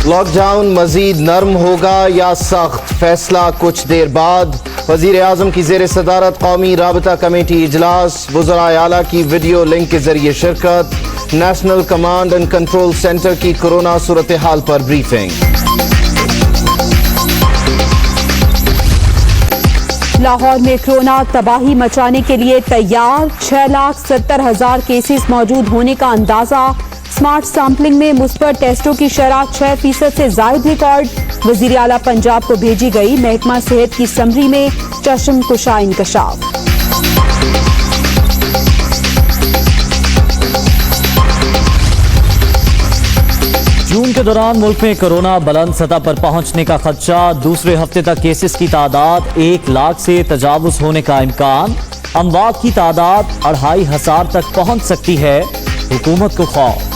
Lock down مزید نرم ہوگا یا سخت؟ فیصلہ کچھ دیر بعد۔ وزیر اعظم کی زیر صدارت قومی رابطہ کمیٹی اجلاس، وزرائے اعلیٰ کی ویڈیو لنک کے ذریعے شرکت، national command and control centre کی کورونا صورتحال پر بریفنگ۔ لاہور میں کورونا تباہی مچانے کے لیے تیار، 6,70,000 کیسز موجود ہونے کا اندازہ۔ سمارٹ سیمپلنگ میں مثبت ٹیسٹوں کی شرح 6% سے زائد ریکارڈ۔ وزیر اعلیٰ پنجاب کو بھیجی گئی محکمہ صحت کی سمری میں چشم کشا انکشاف۔ جون کے دوران ملک میں کورونا بلند سطح پر پہنچنے کا خدشہ، دوسرے ہفتے تک کیسز کی تعداد 1 لاکھ سے تجاوز ہونے کا امکان، اموات کی تعداد 2,500 تک پہنچ سکتی ہے، حکومت کو خوف۔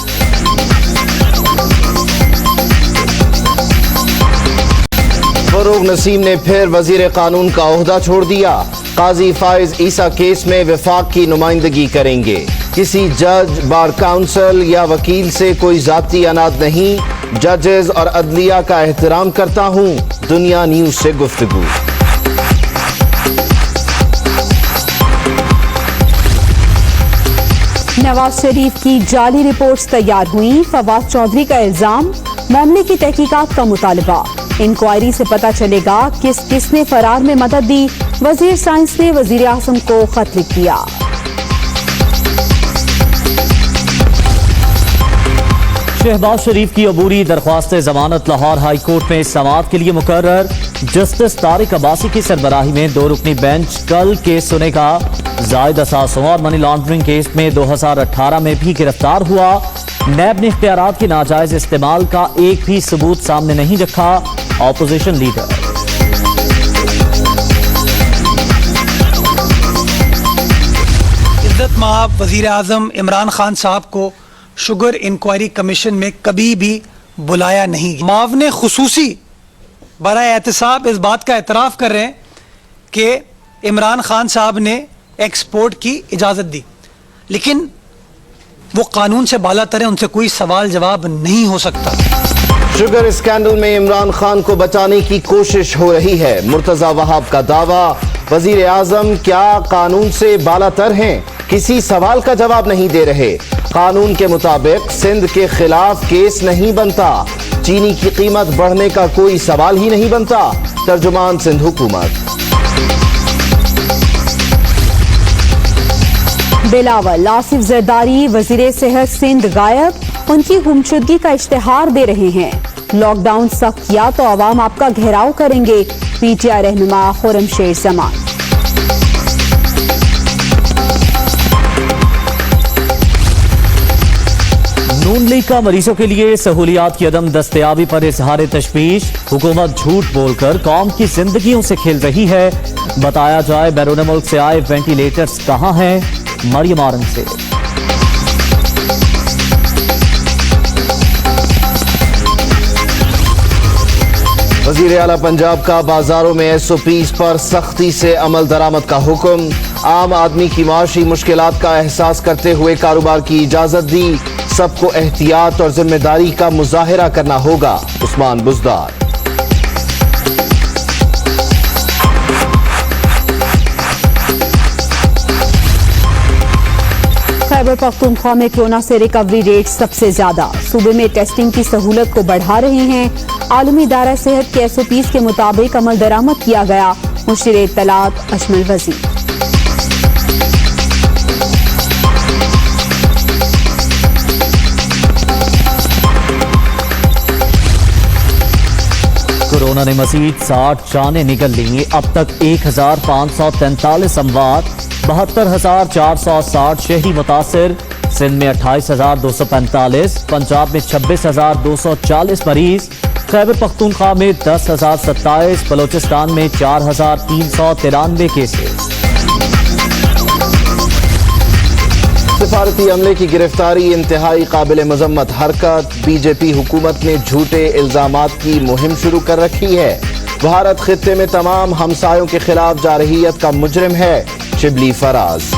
فروغ نسیم نے پھر وزیر قانون کا عہدہ چھوڑ دیا، قاضی فائز عیسیٰ کیس میں وفاق کی نمائندگی کریں گے۔ کسی جج، بار کونسل یا وکیل سے کوئی ذاتی عناد نہیں، ججز اور عدلیہ کا احترام کرتا ہوں، دنیا نیوز سے گفتگو۔ نواز شریف کی جعلی رپورٹس تیار ہوئیں، فواد چودھری کا الزام، معاملے کی تحقیقات کا مطالبہ۔ انکوائری سے پتہ چلے گا کس نے فرار میں مدد دی، وزیر سائنس نے وزیر اعظم کو خط لکھ دیا۔ شہباز شریف کی عبوری درخواست ضمانت لاہور ہائی کورٹ میں سماعت کے لیے مقرر، جسٹس طارق عباسی کی سربراہی میں 2 رکنی بینچ کل کیس سنے گا۔ زائد اثاثوں اور منی لانڈرنگ کیس میں 2018 میں بھی گرفتار ہوا، نیب نے اختیارات کے ناجائز استعمال کا ایک بھی ثبوت سامنے نہیں رکھا، اپوزیشن لیڈر۔ عزت مآب وزیر اعظم عمران خان صاحب کو شوگر انکوائری کمیشن میں کبھی بھی بلایا نہیں۔ معاون خصوصی برائے احتساب اس بات کا اعتراف کر رہے ہیں کہ عمران خان صاحب نے ایکسپورٹ کی اجازت دی، لیکن وہ قانون سے بالا تر ہیں، ان سے کوئی سوال جواب نہیں ہو سکتا۔ شوگر اسکینڈل میں عمران خان کو بچانے کی کوشش ہو رہی ہے، مرتضی وہاب کا دعویٰ، وزیر اعظم کیا قانون سے بالا تر ہیں؟ کسی سوال کا جواب نہیں دے رہے۔ قانون کے مطابق سندھ کے خلاف کیس نہیں بنتا، چینی کی قیمت بڑھنے کا کوئی سوال ہی نہیں بنتا، ترجمان سندھ حکومت۔ بلاول آصف زرداری وزیر صحت سندھ غائب، ان کی گمشدگی کا اشتہار دے رہے ہیں، لاک ڈاؤن سخت کیا تو عوام آپ کا گھیراؤ کریں گے، پی ٹی آئی رہنما خرم شیر زمان۔ نون لیگ کا مریضوں کے لیے سہولیات کی عدم دستیابی پر اظہار تشویش، حکومت جھوٹ بول کر قوم کی زندگیوں سے کھیل رہی ہے، بتایا جائے بیرون ملک سے آئے وینٹیلیٹرز کہاں ہیں، مریم آرنگ سے۔ وزیر اعلیٰ پنجاب کا بازاروں میں SOPs پر سختی سے عمل درآمد کا حکم، عام آدمی کی معاشی مشکلات کا احساس کرتے ہوئے کاروبار کی اجازت دی، سب کو احتیاط اور ذمہ داری کا مظاہرہ کرنا ہوگا، عثمان بزدار۔ خیبر پختونخوا میں کورونا سے ریکوری ریٹ سب سے زیادہ، صوبے میں ٹیسٹنگ کی سہولت کو بڑھا رہے ہیں، عالمی ادارہ صحت کے SOPs کے مطابق عمل درآمد کیا گیا، مشیر اطلاعات اشمل وزیر۔ کورونا نے مزید 60 جانیں نگل لیں، اب تک 1,543 اموات، 72,460 شہری متاثر، سندھ میں 28,245، پنجاب میں 26,240 مریض، خیبر پختونخوا میں 10,027، بلوچستان میں 4,393 کیسز۔ سفارتی عملے کی گرفتاری انتہائی قابل مذمت حرکت، بی جے پی حکومت نے جھوٹے الزامات کی مہم شروع کر رکھی ہے، بھارت خطے میں تمام ہمسایوں کے خلاف جارحیت کا مجرم ہے، شبلی فراز۔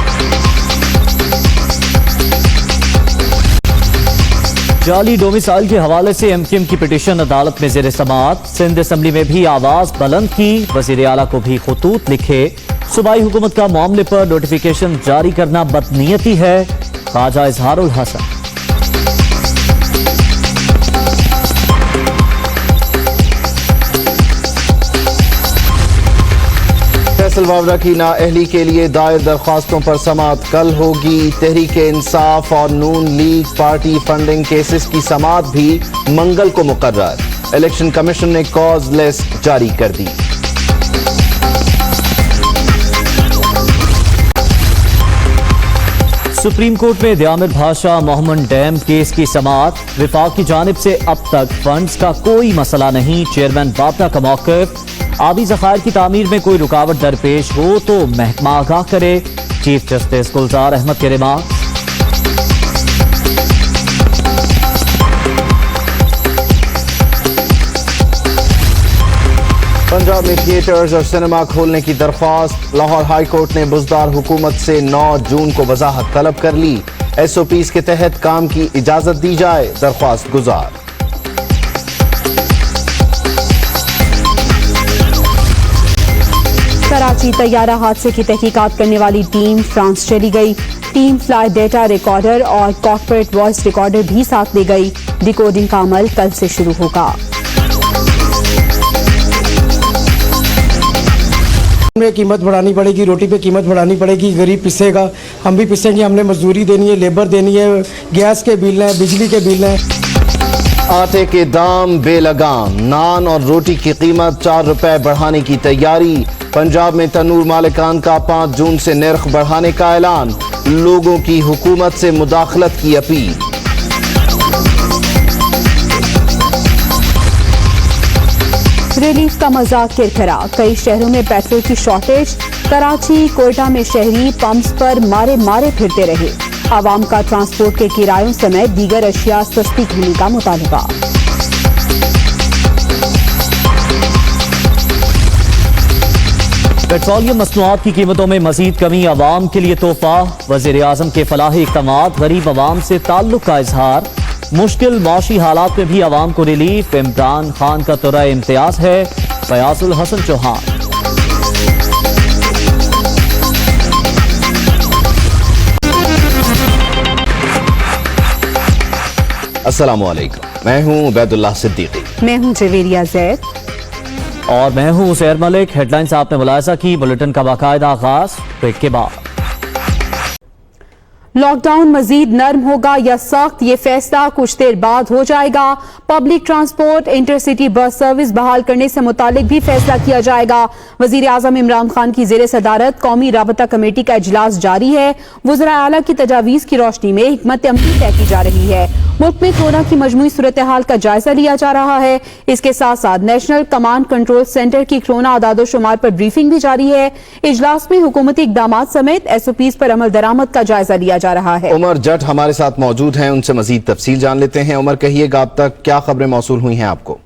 जाली डोमिसाइल के हवाले से एमक्यूएम की पिटीशन अदालत में ज़ेर समाअत। सिंध असम्बली में भी आवाज बुलंद की, वजीर आला को भी खतूत लिखे। सूबाई हुकूमत का मामले पर नोटिफिकेशन जारी करना बदनीयती है, ख्वाजा इजहारुल हसन। फैसल वावरा की नाअहली के लिए दायर दरख्वास्तों पर समाअत कल होगी। तहरीक इंसाफ और नून लीग पार्टी फंडिंग केसेस की समाअत भी मंगल को मुकर्रर। इलेक्शन कमीशन ने कॉज लिस्ट जारी कर दी। सुप्रीम कोर्ट में दियामिर भाषा मोहम्मद डैम केस की समाअत। विफाक की जानिब से अब तक फंड्स का कोई मसला नहीं, चेयरमैन बापटा का मौक़िफ़। आबी ज़खायर की तामीर में कोई रुकावट दरपेश हो तो महकमा आगाह करे, चीफ जस्टिस गुलजार अहमद के रिमार्क। पंजाब में थिएटर्स और सिनेमा खोलने की दरख्वास्त। लाहौर हाई कोर्ट ने बुज़दार हुकूमत से 9 जून को वजाहत तलब कर ली। SOPs के तहत काम की इजाजत दी जाए, दरख्वास्त गुजार। कराची तैयारा हादसे की तहकीकात करने वाली टीम फ्रांस चली गई। टीम फ्लाई डेटा रिकॉर्डर और कॉकपिट वॉइस रिकॉर्डर भी साथ ले गई। डिकोडिंग का अमल कल से शुरू होगा। में कीमत बढ़ानी पड़ेगी, रोटी पे कीमत बढ़ानी पड़ेगी, गरीब पिसेगा, हम भी पिसेंगे, हमने मजदूरी देनी है, लेबर देनी है, गैस के बिल हैं, बिजली के बिल हैं। आटे के दाम बेलगाम, नान और रोटी की कीमत 4 रुपए बढ़ाने की तैयारी। पंजाब में तनूर मालिकान का 5 जून से निर्ख बढ़ाने का ऐलान। लोगों की हुकूमत से मुदाखलत की अपील। रिलीफ का मजाक किरकिरा, कई शहरों में पेट्रोल की शॉर्टेज। कराची कोयटा में शहरी पंप्स पर मारे मारे फिरते रहे। आवाम का ट्रांसपोर्ट के किरायों समेत दीगर अशिया सस्ती करने का मुतालबा। पेट्रोलियम मसनूआत की कीमतों में मजीद कमी आवाम के लिए तोहफा। वजीर आजम के फलाही इक़दामात, गरीब आवाम से ताल्लुक का इजहार। मुश्किल माशी हालात में भी आवाम को रिलीफ। इमरान खान का तुरा इम्तियाज है, फयाजुल हसन चौहान। अस्सलामु अलैकुम, मैं हूं उबैदुल्लाह सिद्दीकी। मैं हूं जवेरिया जैद और मैं हूं उज़ैर मलिक। हेडलाइंस आपने मुलाहिजा की, बुलेटिन का बाकायदा आगाज ब्रेक के बाद। लॉकडाउन मजीद नर्म होगा या सख्त, ये फैसला कुछ देर बाद हो जाएगा। Public transport intercity bus service बहाल करने से मुतालिक भी फैसला किया जाएगा। वजीर आजम इमरान खान की जेर सदारत कौमी राबता कमेटी का इजलास जारी है। वज़रा आला की तजावीज़ की रोशनी में हिकमत अमली तय की जा रही है। मुल्क में कोरोना की मजमूई सूरत हाल का जायजा लिया जा रहा है। इसके साथ साथ नेशनल कमांड कंट्रोल सेंटर की कोरोना आदादो शुमार पर ब्रीफिंग भी जारी है। इजलास में हुकूमती इकदामात समेत SOPs पर अमल दरामद का जायजा लिया जा रहा है। उमर जट हमारे साथ मौजूद हैं, उनसे मजीद तफसील जान लेते हैं। उमर, कहिएगा अब तक क्या खबरें मौसूल हुई हैं आपको?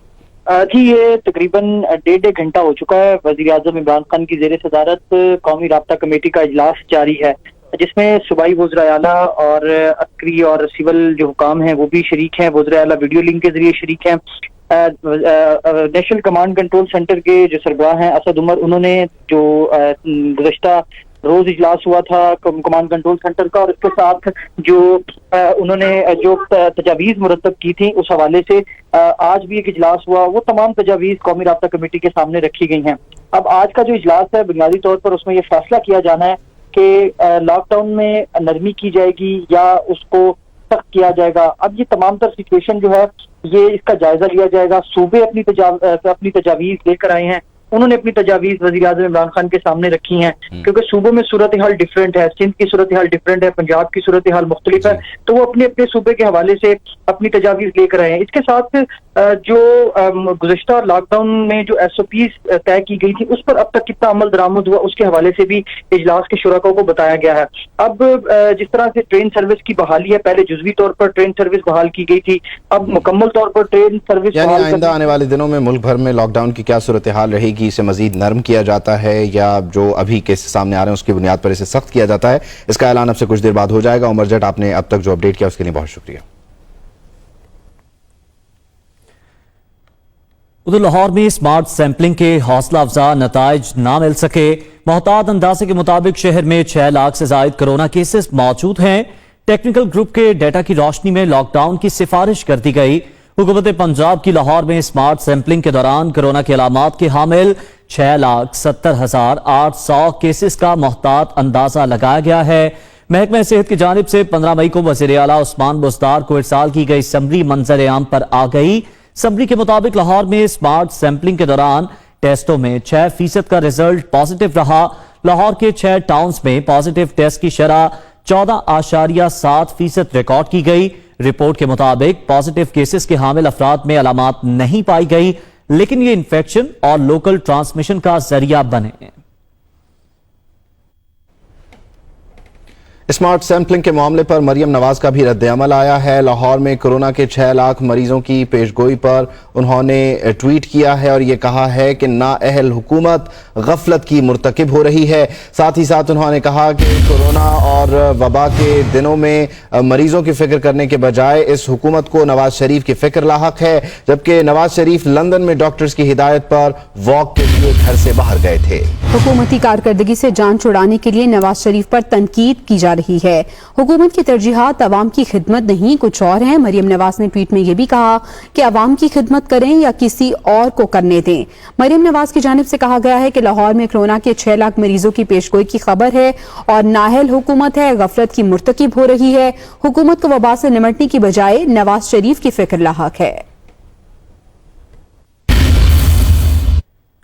जी, ये तकरीबन 1.5 घंटा हो चुका है। वज़ीर आज़म इमरान खान की जेर सदारत कौमी राबता कमेटी का इजलास जारी है, जिसमें सूबाई वज़ीर आला और अस्करी और सिविल जो हुकाम हैं वो भी शरीक हैं। वज़ीर आला वीडियो लिंक के जरिए शरीक हैं। नेशनल कमांड कंट्रोल सेंटर के जो सरबराह हैं असद उमर, उन्होंने जो गुज़श्ता रोज इजलास हुआ था कमांड कंट्रोल सेंटर का, और इसके साथ जो उन्होंने जो तजावीज़ मुरतब की थी उस हवाले से आज भी एक इजलास हुआ। वो तमाम तजावीज़ कौमी राबता कमेटी के सामने रखी गई हैं। अब आज का जो इजलास है बुनियादी तौर पर उसमें यह फैसला किया जाना है कि लॉकडाउन में नरमी की जाएगी या उसको सख्त किया जाएगा। अब ये तमाम तर सिचुएशन जो है ये इसका जायजा लिया जाएगा। सूबे अपनी तजावीज़ लेकर आए हैं, उन्होंने अपनी तजावीज़ वज़ीर आज़म इमरान खान के सामने रखी हैं, क्योंकि सूबों में सूरत हाल डिफरेंट है। सिंध की सूरत हाल डिफरेंट है, पंजाब की सूरत हाल मुख्तलिफ है, तो वो अपने अपने सूबे के हवाले से अपनी तजावीज़ लेकर आए हैं। इसके साथ जो गुज़श्ता लॉकडाउन में जो SOPs तय की गई थी उस पर अब तक कितना अमल दरामद हुआ उसके हवाले से भी इजलास के शुरकाओं को बताया गया है। अब जिस तरह से ट्रेन सर्विस की बहाली है, पहले जुज़वी तौर पर ट्रेन सर्विस बहाल की गई थी, अब मुकम्मल तौर पर ट्रेन सर्विस आइंदा आने वाले दिनों में मुल्क भर में लॉकडाउन की क्या सूरत हाल रहेगी? इसे मजीद नरम किया जाता है या जो अभी केसेस सामने आ रहे हैं उसकी बुनियाद पर इसे सख्त किया जाता है? इसका ऐलान अब से कुछ देर बाद हो जाएगा। उमर जट, आपने अब तक जो अपडेट किया उसके लिए बहुत शुक्रिया। उधर लाहौर में स्मार्ट सैंपलिंग के हौसला अफजा नताइज ना मिल सके। मोहतात अंदाजे के मुताबिक शहर में 6 लाख से जायद कोरोना केसेस मौजूद हैं। टेक्निकल ग्रुप के डेटा की रोशनी में लॉकडाउन की सिफारिश कर दी गई। हुकूमत पंजाब की लाहौर में स्मार्ट सैंपलिंग के दौरान कोरोना के अलामात के हामिल 6,70,800 केसेस का मोहतात अंदाजा लगाया गया है। महकमा सेहत की जानिब से 15 मई को वज़ीर आला उस्मान बुज़दार को इरसाल की गई समरी मंजर आम पर आ गई। समरी के मुताबिक लाहौर में स्मार्ट सैंपलिंग के दौरान टेस्टों में 6% का रिजल्ट पॉजिटिव रहा। लाहौर के 6 टाउन्स में पॉजिटिव टेस्ट की शरह 14.7% रिकॉर्ड की गई। रिपोर्ट के मुताबिक पॉजिटिव केसेस के हामिल अफराद में अलामात नहीं पाई गई, लेकिन ये इन्फेक्शन और लोकल ट्रांसमिशन का जरिया बने। स्मार्ट सैंपलिंग के मामले पर मरियम नवाज का भी रद्द-ए-अमल आया है। लाहौर में कोरोना के 6 लाख मरीजों की पेशगोई पर उन्होंने ट्वीट किया है और ये कहा है कि नाअहल हुकूमत गफलत की मुर्तकिब हो रही है। साथ ही साथ उन्होंने कहा कि कोरोना और वबा के दिनों में मरीजों की फिक्र करने के बजाय इस हुकूमत को नवाज शरीफ की फिक्र लाहक है, जबकि नवाज शरीफ लंदन में डॉक्टर्स की हिदायत पर वॉक के लिए घर से बाहर गए थे। हुकूमती कारकर्दगी से जान छुड़ाने के लिए नवाज शरीफ पर तनकीद की जा रही है। हुकूमत की तरजीहात अवाम की खिदमत नहीं कुछ और हैं। मरियम नवाज ने ट्वीट में यह भी कहा कि अवाम की खिदमत करें या किसी और को करने दें। मरियम नवाज की जानिब से कहा गया है कि लाहौर में कोरोना के 6 लाख मरीजों की पेशगोई की खबर है और नाअहल हुकूमत है, गफलत की मुर्तकिब हो रही है। हुकूमत को वबा से निमटने की बजाय नवाज शरीफ की फिक्र लाहक है।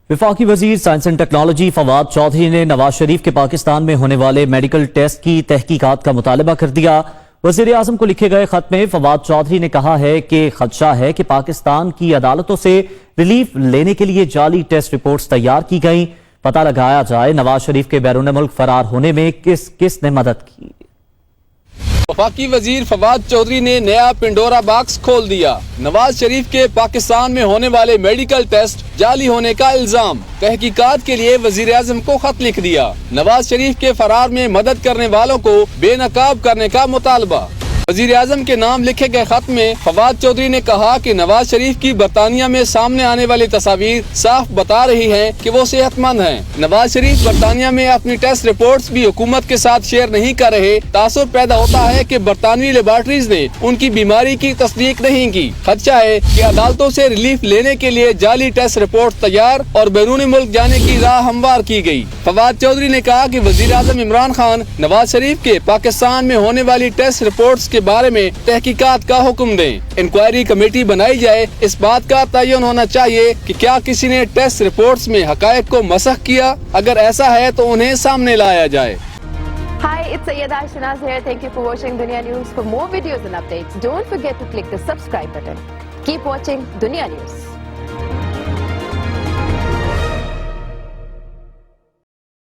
वफाकी वजीर science and technology Fawad Chaudhry ने नवाज शरीफ के पाकिस्तान में होने वाले मेडिकल टेस्ट की तहकीकात का मुतालबा कर दिया। वजीर आजम को लिखे गए खत में फवाद चौधरी ने कहा है कि खदशा है कि पाकिस्तान की अदालतों से रिलीफ लेने के लिए जाली टेस्ट रिपोर्ट्स तैयार की गई। पता लगाया जाए नवाज शरीफ के बैरून मुल्क फरार होने में किस किस ने मदद की। वफाकी वजीर फवाद चौधरी ने नया पिंडोरा बॉक्स खोल दिया। नवाज शरीफ के पाकिस्तान में होने वाले मेडिकल टेस्ट जाली होने का इल्जाम। तहकीकात के लिए वजीर आजम को खत लिख दिया। नवाज शरीफ के फरार में मदद करने वालों को बेनकाब करने का मुतालबा। वजीर आजम के नाम लिखे गए खत में फवाद चौधरी ने कहा कि नवाज शरीफ की बरतानिया में सामने आने वाली तस्वीर साफ बता रही हैं कि वो सेहतमंद हैं। नवाज शरीफ बरतानिया में अपनी टेस्ट रिपोर्ट्स भी हुकूमत के साथ शेयर नहीं कर रहे। तासुर पैदा होता है कि बरतानवी लेबॉर्ट्रीज ने उनकी बीमारी की तस्दीक नहीं की। खदशा है कि अदालतों से रिलीफ लेने के लिए जाली टेस्ट रिपोर्ट तैयार और बैरूनी मुल्क जाने की राह हमवार की गई। फवाद चौधरी ने कहा कि वजीर आजम इमरान खान नवाज शरीफ के पाकिस्तान में होने वाली टेस्ट रिपोर्ट्स के बारे में तहकीकात का हुक्म दें। इंक्वायरी कमेटी बनाई जाए। इस बात का तयन होना चाहिए कि क्या किसी ने टेस्ट रिपोर्ट्स में हकायक को मसख किया। अगर ऐसा है तो उन्हें सामने लाया जाए। Hi, it's Sayyeda Shanaz here. Thank you for watching Dunia News. For more videos and updates, don't forget to click the subscribe button. Keep watching Dunia News.